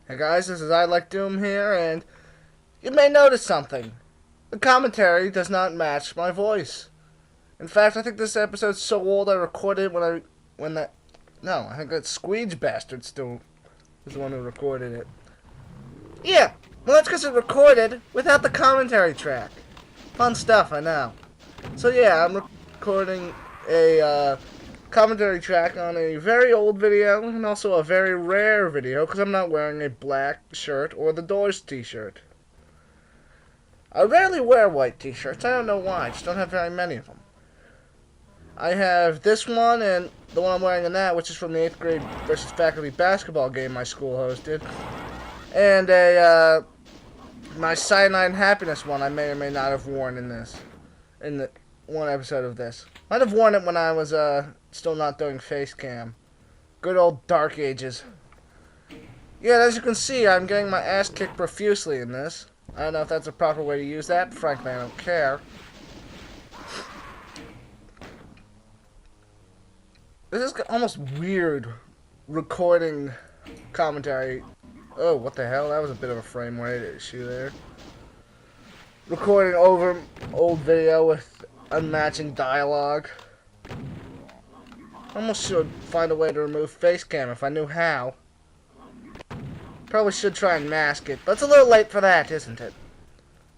Hey guys, this is ILikeDoom here, and you may notice something. The commentary does not match my voice. In fact, I think this episode's so old I recorded it when that no, I think that Squeege bastard still was the one who recorded it. Yeah, well that's because it recorded without the commentary track. Fun stuff, I know. So yeah, I'm recording a commentary track on a very old video and also a very rare video because I'm not wearing a black shirt or the Doors t-shirt. I rarely wear white t-shirts. I don't know why. I just don't have very many of them. I have this one and the one I'm wearing in that, which is from the 8th grade versus faculty basketball game my school hosted. And my Cyanide and Happiness one I may or may not have worn in the one episode of this. Might have worn it when I was still not doing face cam. Good old dark ages. Yeah, as you can see, I'm getting my ass kicked profusely in this. I don't know if that's a proper way to use that. Frankly, I don't care. This is almost weird recording commentary. Oh, what the hell? That was a bit of a frame rate issue there. Recording over old video with unmatching dialogue. Almost should find a way to remove face cam if I knew how. Probably should try and mask it, but it's a little late for that, isn't it?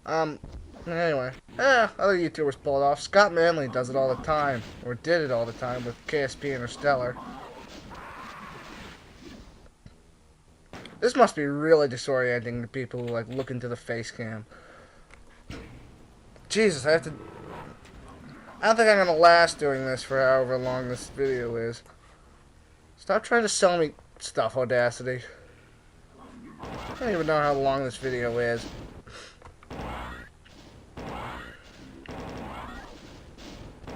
Anyway. Other YouTubers pull it off. Scott Manley does it all the time, or did it all the time with KSP Interstellar. This must be really disorienting to people who like look into the face cam. Jesus, I don't think I'm gonna last doing this for however long this video is. Stop trying to sell me stuff, Audacity. I don't even know how long this video is.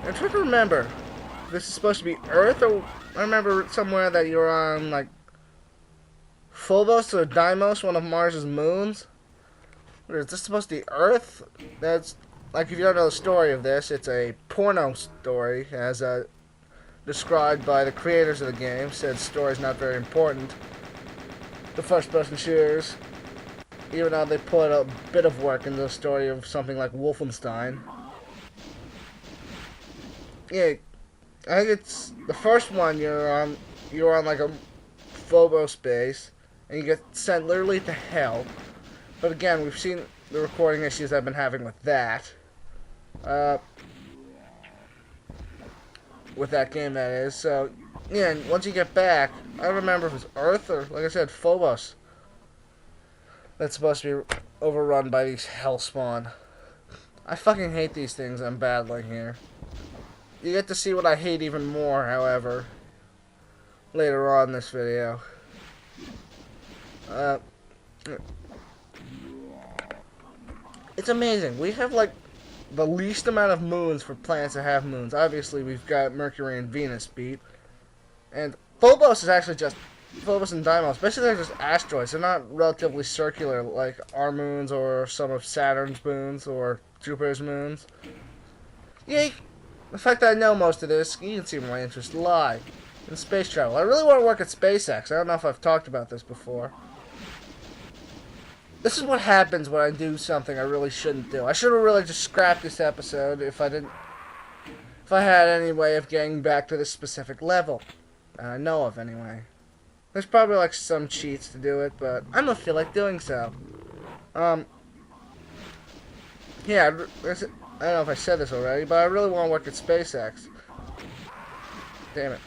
I'm trying to remember. This is supposed to be Earth, or I remember somewhere that you're on like Phobos or Deimos, one of Mars's moons. Or is this supposed to be Earth? That's like, if you don't know the story of this, it's a porno story, as described by the creators of the game. Said story's not very important. The first-person shooters, even though they put a bit of work into the story of something like Wolfenstein. Yeah, I think it's the first one. You're on like a Phobos base, and you get sent literally to hell. But again, we've seen the recording issues I've been having with that. With that game, that is. So, yeah, and once you get back, I don't remember if it's Earth or, like I said, Phobos. That's supposed to be overrun by these hellspawn. I fucking hate these things I'm battling here. You get to see what I hate even more, however, later on in this video. It's amazing. We have, like, the least amount of moons for planets that have moons. Obviously, we've got Mercury and Venus beat. And Phobos is actually just Phobos and Deimos. Basically, they're just asteroids. They're not relatively circular like our moons or some of Saturn's moons or Jupiter's moons. Yeah, the fact that I know most of this, you can see where my interests lie in space travel. I really want to work at SpaceX. I don't know if I've talked about this before. This is what happens when I do something I really shouldn't do. I should have really just scrapped this episode if I had any way of getting back to this specific level. I know of, anyway. There's probably like some cheats to do it, but I don't feel like doing so. Yeah, I don't know if I said this already, but I really want to work at SpaceX. Damn it.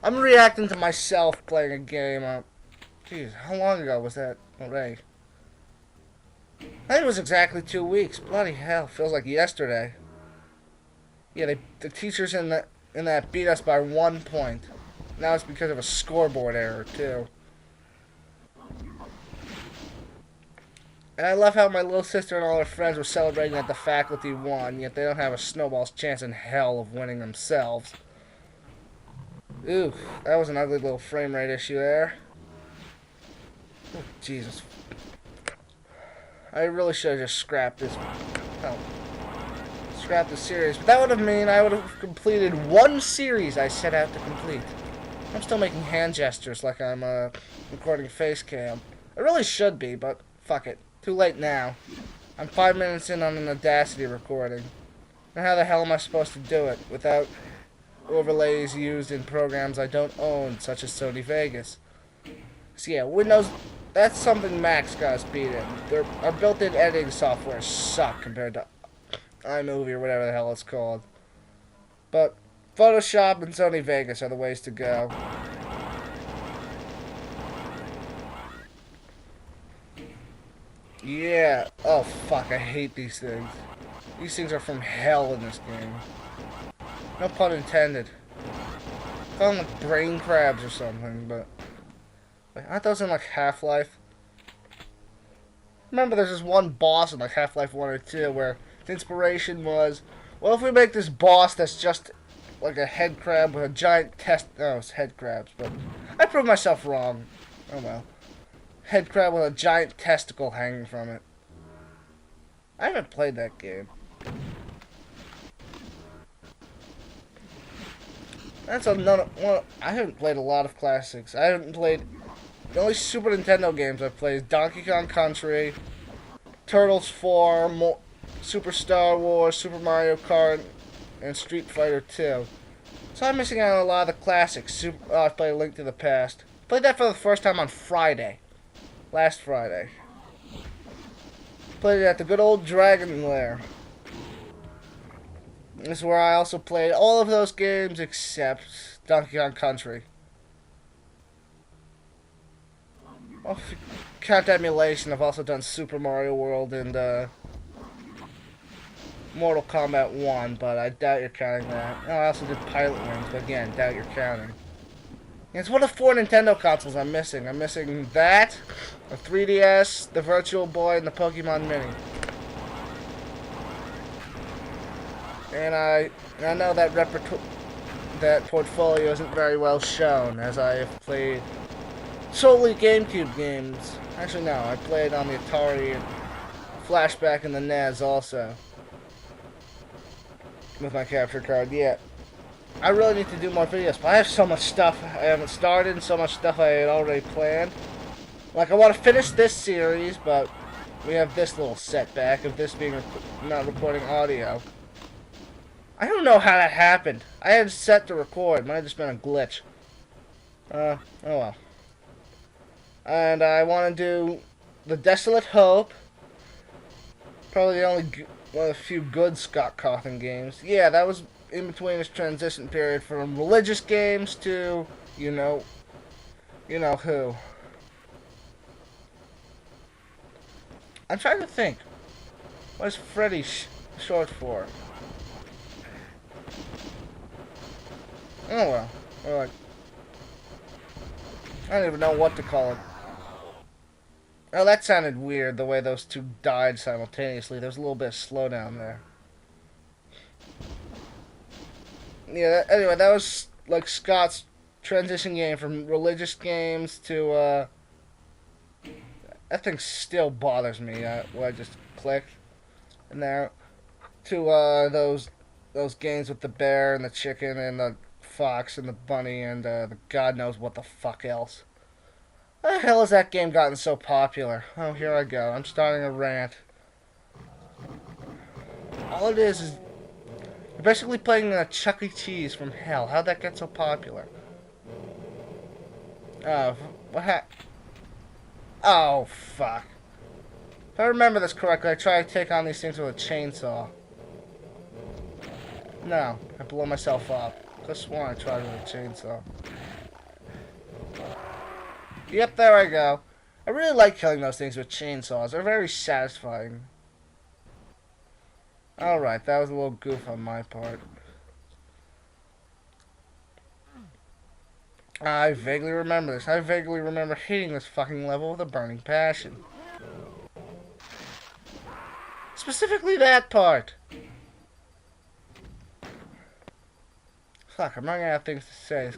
I'm reacting to myself playing a game. Jeez, how long ago was that already? I think it was exactly 2 weeks. Bloody hell, feels like yesterday. Yeah, the teachers in that beat us by 1 point. Now it's because of a scoreboard error, too. And I love how my little sister and all her friends were celebrating that the faculty won, yet they don't have a snowball's chance in hell of winning themselves. Ooh, that was an ugly little frame rate issue there. Oh, Jesus. I really should have just scrapped this. Oh. Scrapped the series. But that would have meant I would have completed one series I set out to complete. I'm still making hand gestures like I'm recording face cam. I really should be, but fuck it. Too late now. I'm 5 minutes in on an Audacity recording. And how the hell am I supposed to do it without overlays used in programs I don't own, such as Sony Vegas? So yeah, Windows, that's something Macs got us beat in. Our built-in editing software suck compared to iMovie or whatever the hell it's called. But Photoshop and Sony Vegas are the ways to go. Yeah. Oh, fuck. I hate these things. These things are from hell in this game. No pun intended. I call them like brain crabs or something, but... aren't those in like Half-Life? Remember there's this one boss in like Half-Life 1 or 2 where the inspiration was, what if we make this boss that's just like a head crab with a giant no, it's head crabs, but I proved myself wrong. Oh well. Head crab with a giant testicle hanging from it. I haven't played that game. That's another one. I haven't played a lot of classics. I haven't played... The only Super Nintendo games I've played is Donkey Kong Country, Turtles 4, Super Star Wars, Super Mario Kart, and Street Fighter 2. So I'm missing out on a lot of the classics. I played Link to the Past. Played that for the first time on Friday. Last Friday. Played it at the good old Dragon Lair. This is where I also played all of those games except Donkey Kong Country. Well, if you count emulation, I've also done Super Mario World and Mortal Kombat 1, but I doubt you're counting that. Oh, I also did Pilot Wings, but again, doubt you're counting. And it's one of 4 Nintendo consoles I'm missing. I'm missing that, the 3DS, the Virtual Boy, and the Pokemon Mini. And I know that that portfolio isn't very well shown, as I have played solely GameCube games. Actually, no, I played on the Atari and Flashback and the NES also. With my capture card, yeah. I really need to do more videos, but I have so much stuff I haven't started and so much stuff I had already planned. Like, I want to finish this series, but we have this little setback of this being not recording audio. I don't know how that happened. I had it set to record. It might have just been a glitch. Oh well. And I want to do The Desolate Hope. Probably the only one of the few good Scott Cawthon games. Yeah, that was in between this transition period from religious games to, you know who. I'm trying to think. What is Freddy short for? Oh well. Alright. I don't even know what to call it. Oh, that sounded weird, the way those two died simultaneously. There was a little bit of slowdown there. Yeah, anyway, that was like Scott's transition game from religious games to, that thing still bothers me, what I just clicked in there, to, those games with the bear and the chicken and the fox and the bunny and, the God knows what the fuck else. How the hell has that game gotten so popular? Oh, here I go. I'm starting a rant. All it is you're basically playing a Chuck E. Cheese from hell. How'd that get so popular? Oh, oh, fuck. If I remember this correctly, I try to take on these things with a chainsaw. No, I blow myself up. Just want to try with a chainsaw. Yep, there I go. I really like killing those things with chainsaws. They're very satisfying. Alright, that was a little goof on my part. I vaguely remember this. I vaguely remember hating this fucking level with a burning passion. Specifically that part. Fuck, I'm running out of things to say.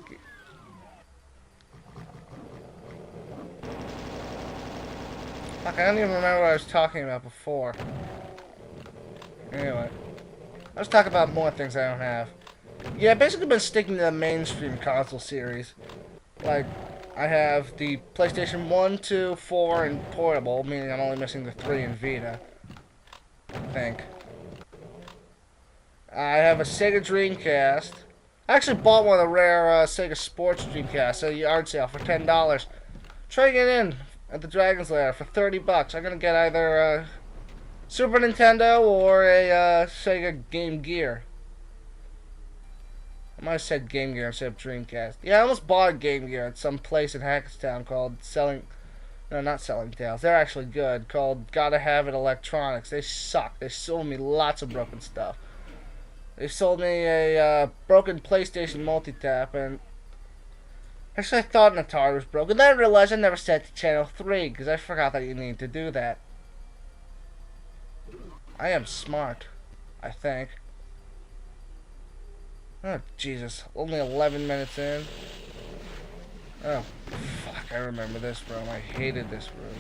Fuck, I don't even remember what I was talking about before. Anyway. Let's talk about more things I don't have. Yeah, I've basically been sticking to the mainstream console series. Like, I have the PlayStation 1, 2, 4, and portable, meaning I'm only missing the 3 and Vita. I think. I have a Sega Dreamcast. I actually bought one of the rare Sega Sports Dreamcasts at a yard sale for $10. Trading it in at the Dragon's Lair for $30. I'm gonna get either a Super Nintendo or a Sega Game Gear. I might have said Game Gear instead of Dreamcast. Yeah, I almost bought a Game Gear at some place in Hackettstown called Selling... No, not Selling Tales. They're actually good. Called Gotta Have It Electronics. They suck. They sold me lots of broken stuff. They sold me a broken PlayStation multi-tap, and... Actually, I thought an Atari was broken. Then I realized I never set to channel 3, because I forgot that you need to do that. I am smart. I think. Oh, Jesus. Only 11 minutes in. Oh, fuck. I remember this room. I hated this room.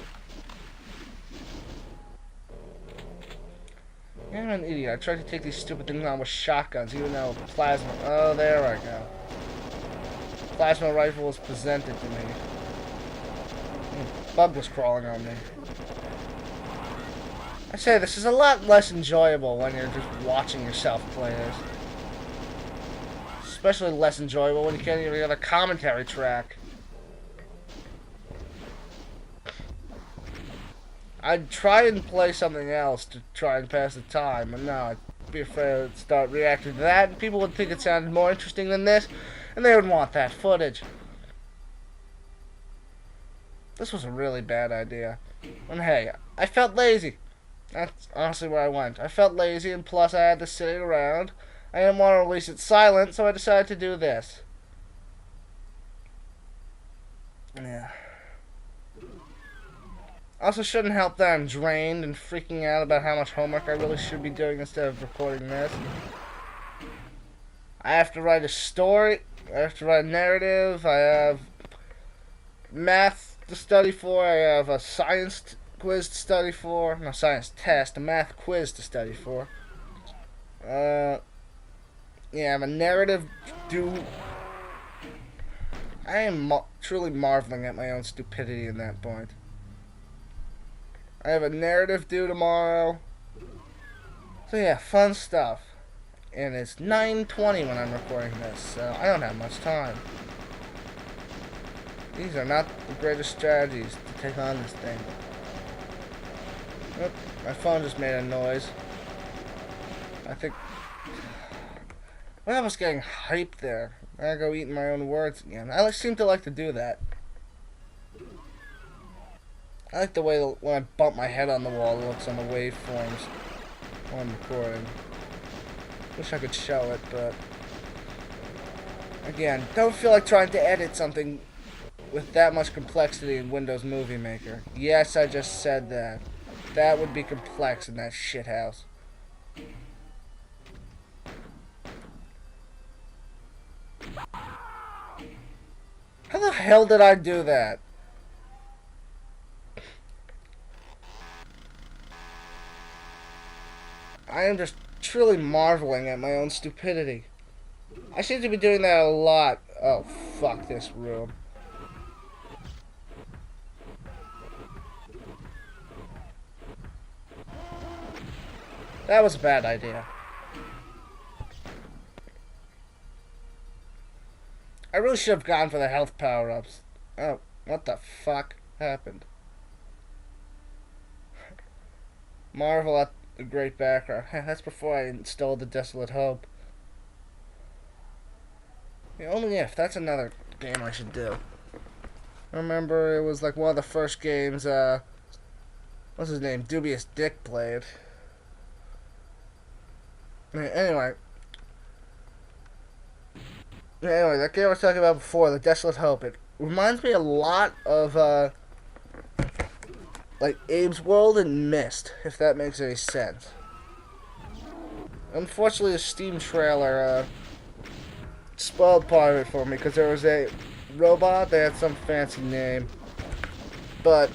Yeah, I'm an idiot. I tried to take these stupid things on with shotguns, even though plasma... Oh, there I go. Plasma rifle was presented to me. Bug was crawling on me. I say, this is a lot less enjoyable when you're just watching yourself play this. Especially less enjoyable when you can't even get a commentary track. I'd try and play something else to try and pass the time, but no, I'd be afraid to start reacting to that, and people would think it sounded more interesting than this, and they would want that footage. This was a really bad idea. And hey, I felt lazy. That's honestly where I went. I felt lazy, and plus I had this sitting around. I didn't want to release it silent, so I decided to do this. Yeah. Also, shouldn't help that I'm drained and freaking out about how much homework I really should be doing instead of recording this. I have to write a story. I have to write a narrative. I have math to study for. I have a science quiz to study for. No, science test. A math quiz to study for. Yeah, I'm a narrative due. I am truly marveling at my own stupidity in that point. I have a narrative due tomorrow. So yeah, fun stuff. And it's 9:20 when I'm recording this, so I don't have much time. These are not the greatest strategies to take on this thing. Oop, my phone just made a noise. I think... Well, I was getting hyped there. I gotta go eating my own words again. I seem to like to do that. I like the way when I bump my head on the wall it looks on the waveforms while I'm recording. Wish I could show it, but... Again, don't feel like trying to edit something with that much complexity in Windows Movie Maker. Yes, I just said that. That would be complex in that shithouse. How the hell did I do that? I am just truly marveling at my own stupidity. I seem to be doing that a lot. Oh, fuck this room. That was a bad idea. I really should have gone for the health power-ups. Oh, what the fuck happened? Marvel at the great background. That's before I installed the Desolate Hope. Yeah, only if. That's another game I should do. I remember it was like one of the first games, what's his name? Dubious Dick played. Anyway, that game I was talking about before, the Desolate Hope, it reminds me a lot of, like Abe's World and Myst, if that makes any sense. Unfortunately, the Steam trailer, spoiled part of it for me, because there was a robot that had some fancy name, but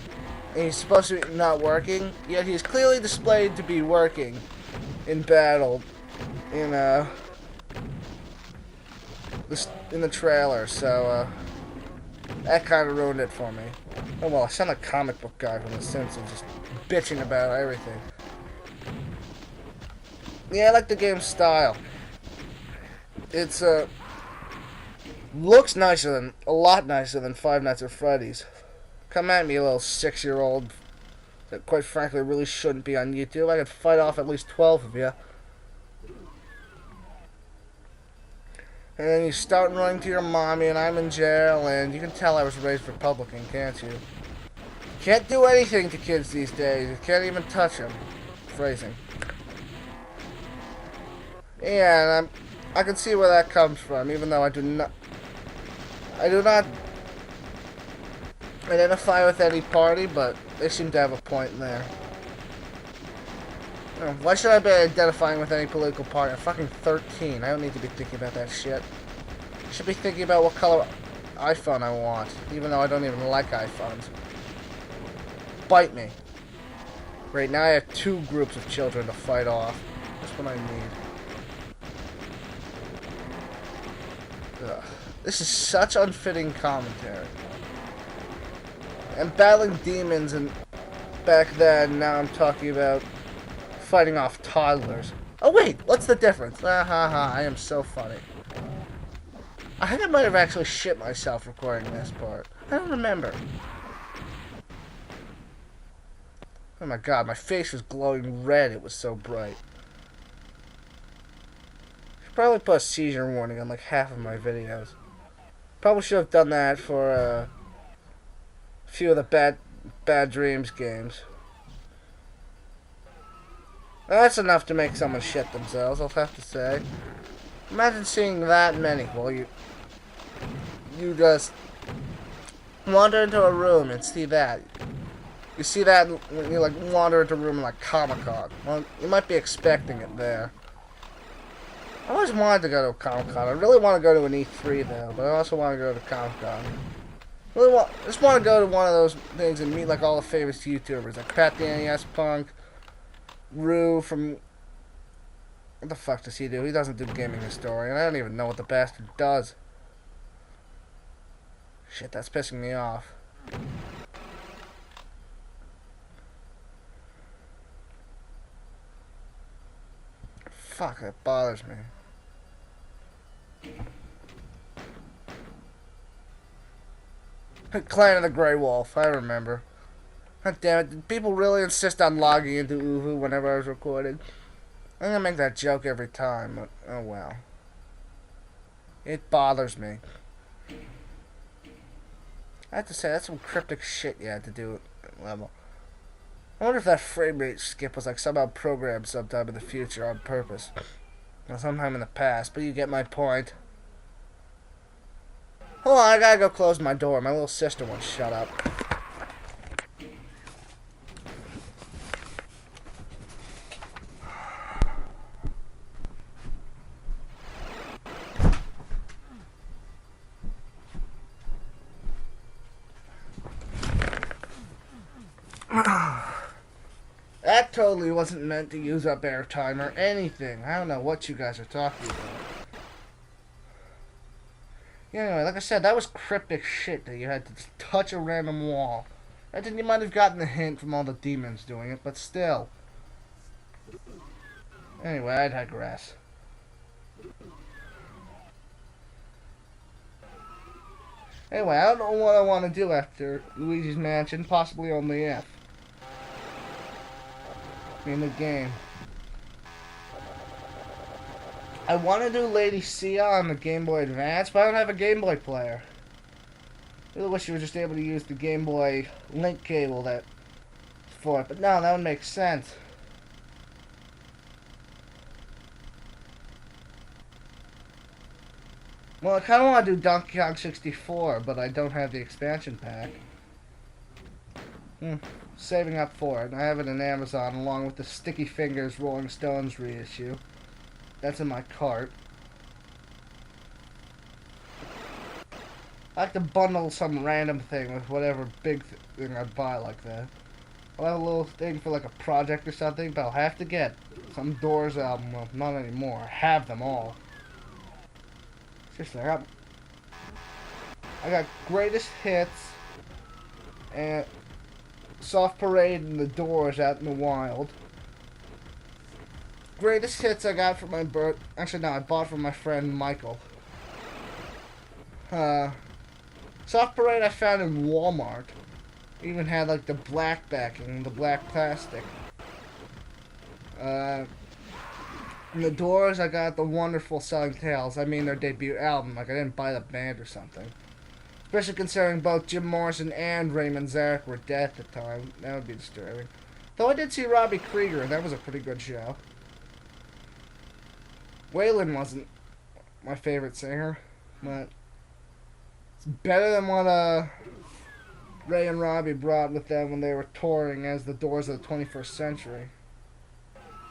he's supposed to be not working, yet he's clearly displayed to be working in battle in the trailer, so That kind of ruined it for me. Oh well, I sound like a comic book guy from The Simpsons, just bitching about everything. Yeah, I like the game's style. It's, looks a lot nicer than Five Nights at Freddy's. Come at me, you little 6-year-old that quite frankly really shouldn't be on YouTube. I could fight off at least 12 of you. And then you start running to your mommy and I'm in jail, and you can tell I was raised Republican, can't you? Can't do anything to kids these days. You can't even touch them. Phrasing. Yeah, and I can see where that comes from, even though I do not identify with any party, but they seem to have a point in there. Why should I be identifying with any political party? I'm fucking 13. I don't need to be thinking about that shit. I should be thinking about what color iPhone I want, even though I don't even like iPhones. Bite me. Right now I have 2 groups of children to fight off. That's what I need. Ugh. This is such unfitting commentary. And battling demons and back then, now I'm talking about fighting off toddlers. Oh wait, what's the difference? I am so funny. I think I might have actually shit myself recording this part. I don't remember. Oh my god, my face was glowing red, it was so bright. Should probably put a seizure warning on like half of my videos. Probably should have done that for a few of the Bad Dreams games. That's enough to make someone shit themselves, I'll have to say. Imagine seeing that many. Well, you just wander into a room and see that. You see that when you like wander into a room like Comic-Con. Well, you might be expecting it there. I always wanted to go to a Comic-Con. I really want to go to an E3 though, but I also want to go to Comic-Con. I just want to go to one of those things and meet like all the famous YouTubers, like Pat the NES Punk, Rue from... What the fuck does he do? He doesn't do Gaming Historian. I don't even know what the bastard does. Shit, that's pissing me off. Fuck, that bothers me. Clan of the Grey Wolf, I remember. God damn it, did people really insist on logging into Uhu whenever I was recording? I'm gonna make that joke every time, but oh well. It bothers me. I have to say, that's some cryptic shit you had to do at level. I wonder if that frame rate skip was like somehow programmed sometime in the future on purpose. Or sometime in the past, but you get my point. Hold on, I gotta go close my door. My little sister won't shut up. That totally wasn't meant to use up airtime or anything. I don't know what you guys are talking about. Yeah, anyway, like I said, that was cryptic shit that you had to just touch a random wall. I think you might have gotten the hint from all the demons doing it, but still. Anyway, I digress. Anyway, I don't know what I want to do after Luigi's Mansion, possibly only if. In the game. I want to do Lady Sia on the Game Boy Advance, but I don't have a Game Boy player. I really wish you were just able to use the Game Boy link cable for it, but no, that would make sense. Well, I kind of want to do Donkey Kong 64, but I don't have the expansion pack. Saving up for it. I have it in Amazon along with the Sticky Fingers Rolling Stones reissue. That's in my cart. I like to bundle some random thing with whatever big thing I buy like that. I'll have a little thing for like a project or something, but I'll have to get some Doors album. Well, not anymore. I have them all. Seriously, I I got Greatest Hits and Soft Parade and The Doors Out in the Wild. Greatest Hits I got for my birth. Actually, no, I bought from my friend Michael. Soft Parade I found in Walmart. Even had like the black backing, the black plastic. In The Doors I got the Wonderful Selling Tales. I mean their debut album. Like I didn't buy the band or something. Especially considering both Jim Morrison and Raymond Zarek were dead at the time. That would be disturbing. Though I did see Robbie Krieger, and that was a pretty good show. Waylon wasn't my favorite singer, but it's better than what Ray and Robbie brought with them when they were touring as the Doors of the 21st Century.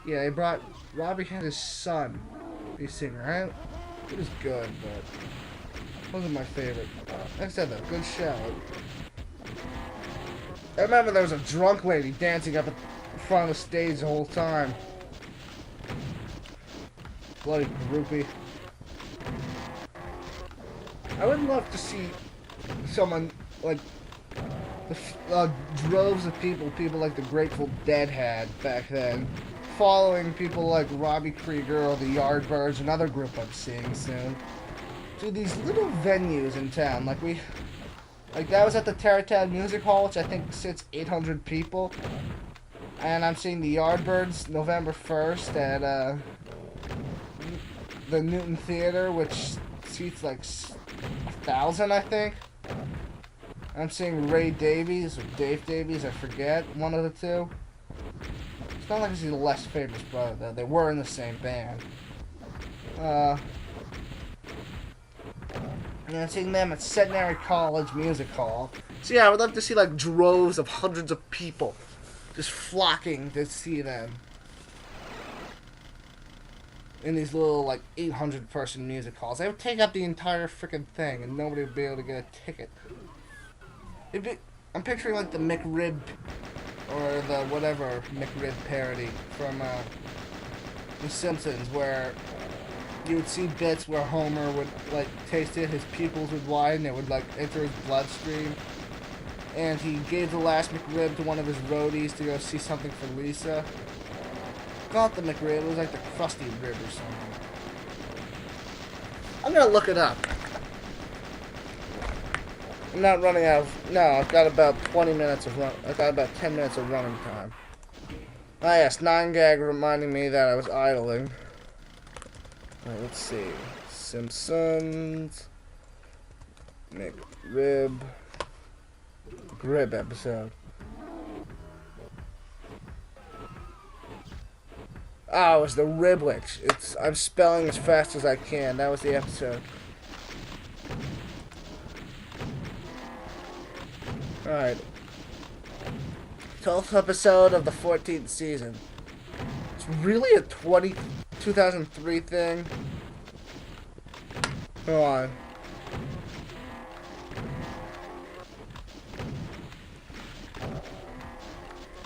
Yeah, they brought... Robbie had his son be a singer, right? It was good, but wasn't my favorite. Like I said, though, good show. I remember there was a drunk lady dancing up in front of the stage the whole time. Bloody groupie. I would love to see someone like the droves of people like the Grateful Dead had back then, following people like Robbie Krieger or the Yardbirds, another group I'm seeing soon, to these little venues in town. Like that was at the Tarrytown Music Hall, which I think sits 800 people, and I'm seeing the Yardbirds November 1st at the Newton Theater, which seats like 1,000, I think. I'm seeing Ray Davies or Dave Davies, I forget, one of the two. It's not like he's the less famous brother, though. They were in the same band. And I'm seeing them at Centenary College Music Hall. So yeah, I would love to see like droves of hundreds of people just flocking to see them in these little like 800-person music halls. They would take up the entire freaking thing, and nobody would be able to get a ticket. I'm picturing like the McRib or the whatever McRib parody from The Simpsons, where you would see bits where Homer would like taste it, his pupils would widen, it would like enter his bloodstream, and he gave the last McRib to one of his roadies to go see something for Lisa. Not the McRib, it was like the Krusty Rib or something. I'm gonna look it up. I'm not running out of... No, I've got about 20 minutes of run... I've got about 10 minutes of running time. Ah yes, 9gag reminding me that I was idling. Alright, let's see. Simpsons... McRib... Grib episode. Oh, it was the Ribwich. I'm spelling as fast as I can. That was the episode. Alright. 12th episode of the 14th season. It's really a 2003 thing. Hold on.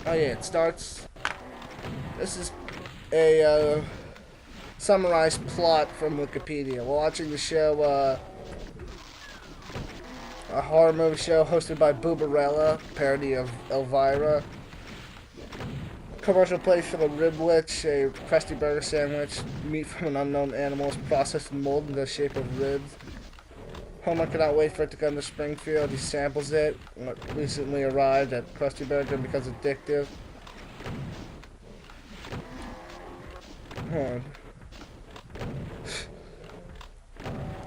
Oh yeah, it starts... This is a summarized plot from Wikipedia. We're watching the show, a horror movie show hosted by Boobarella, parody of Elvira. Commercial place for the Ribwich, a crusty burger sandwich. Meat from an unknown animal is processed and molded in the shape of ribs. Homer cannot wait for it to come to Springfield. He samples it. Recently arrived at Krusty Burger and becomes addictive.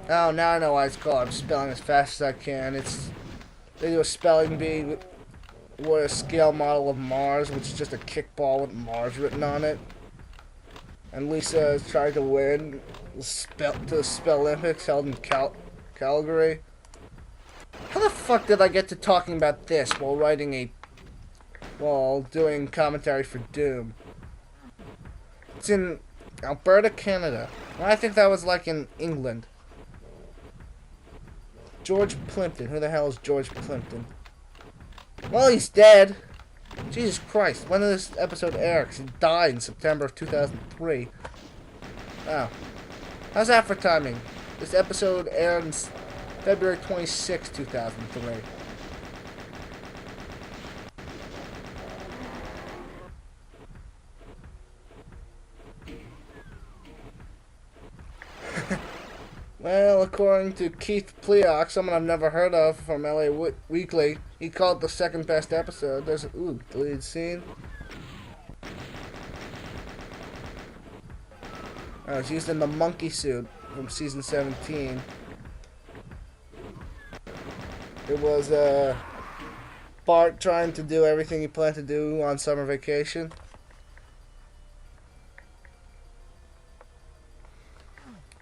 Oh, now I know why it's called. I'm spelling as fast as I can. They do a spelling bee with a scale model of Mars, which is just a kickball with Mars written on it. And Lisa is trying to win to the Spell Olympics held in Calgary. How the fuck did I get to talking about this while doing commentary for Doom? It's in Alberta, Canada. I think that was like in England. George Plimpton. Who the hell is George Plimpton? Well, he's dead. Jesus Christ. When did this episode air? 'Cause he died in September of 2003. Wow. How's that for timing? This episode aired February 26, 2003. Well, according to Keith Pleock, someone I've never heard of from LA Weekly, he called it the second best episode. There's a deleted scene. I was used in the monkey suit from season 17. It was Bart trying to do everything he planned to do on summer vacation.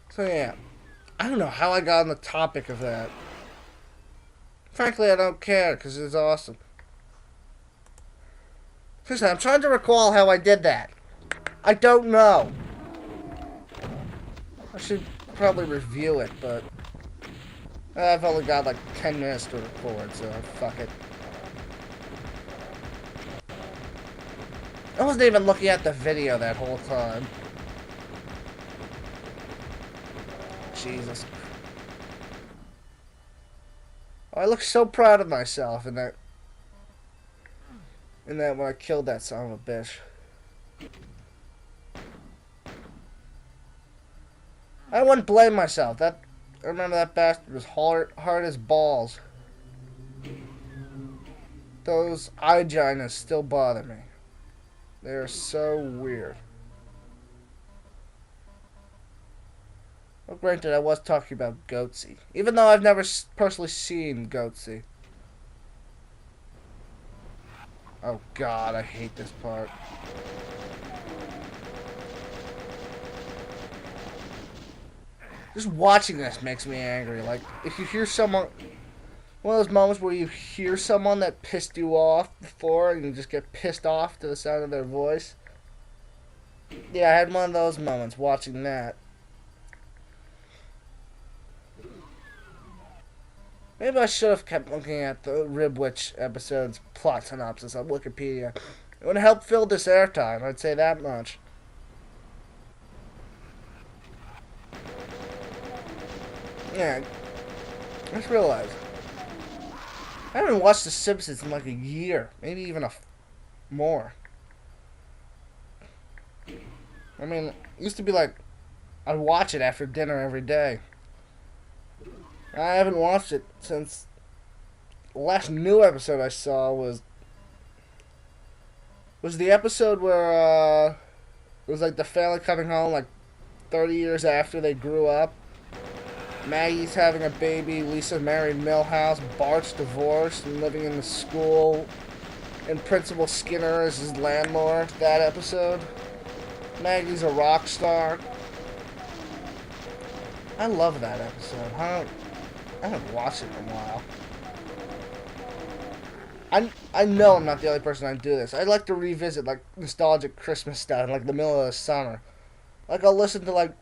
So yeah, I don't know how I got on the topic of that. Frankly, I don't care because it's awesome. Seriously, I'm trying to recall how I did that. I don't know. I should probably review it, but I've only got like 10 minutes to record, so fuck it. I wasn't even looking at the video that whole time. Jesus. Oh, I look so proud of myself in that when I killed that son of a bitch. I wouldn't blame myself. I remember that bastard was hard as balls. Those eye ginas still bother me. They're so weird. Well, granted, I was talking about Goatsy, even though I've never personally seen Goatsy. Oh God, I hate this part. Just watching this makes me angry. Like, if you hear someone... One of those moments where you hear someone that pissed you off before and you just get pissed off to the sound of their voice. Yeah, I had one of those moments watching that. Maybe I should have kept looking at the Ribwitch episode's plot synopsis on Wikipedia. It would help fill this airtime, I'd say that much. Yeah, I just realized I haven't watched The Simpsons in like a year, maybe even more. I mean, it used to be like I'd watch it after dinner every day. I haven't watched it since the last new episode I saw was the episode where it was like the family coming home like 30 years after they grew up. Maggie's having a baby, Lisa married Milhouse, Bart's divorced and living in the school, and Principal Skinner is his landlord. That episode. Maggie's a rock star. I love that episode. I haven't watched it in a while. I know I'm not the only person that do this. I like to revisit like nostalgic Christmas stuff in like the middle of the summer. Like I'll listen to like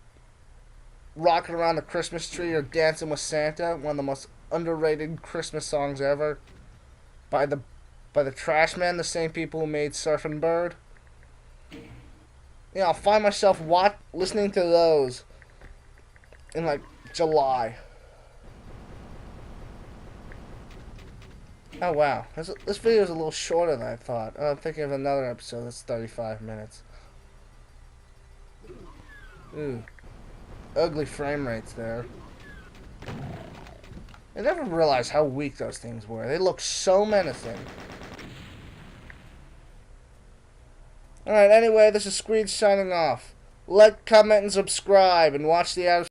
Rocking Around the Christmas Tree or Dancing with Santa, one of the most underrated Christmas songs ever, by the Trashmen, the same people who made Surfin' Bird. Yeah, I'll find myself listening to those in like July. Oh wow, this video is a little shorter than I thought. I'm thinking of another episode that's 35 minutes. Ooh. Ugly frame rates there. I never realized how weak those things were. They look so menacing. Alright, anyway, this is Screech signing off. Like, comment, and subscribe, and watch the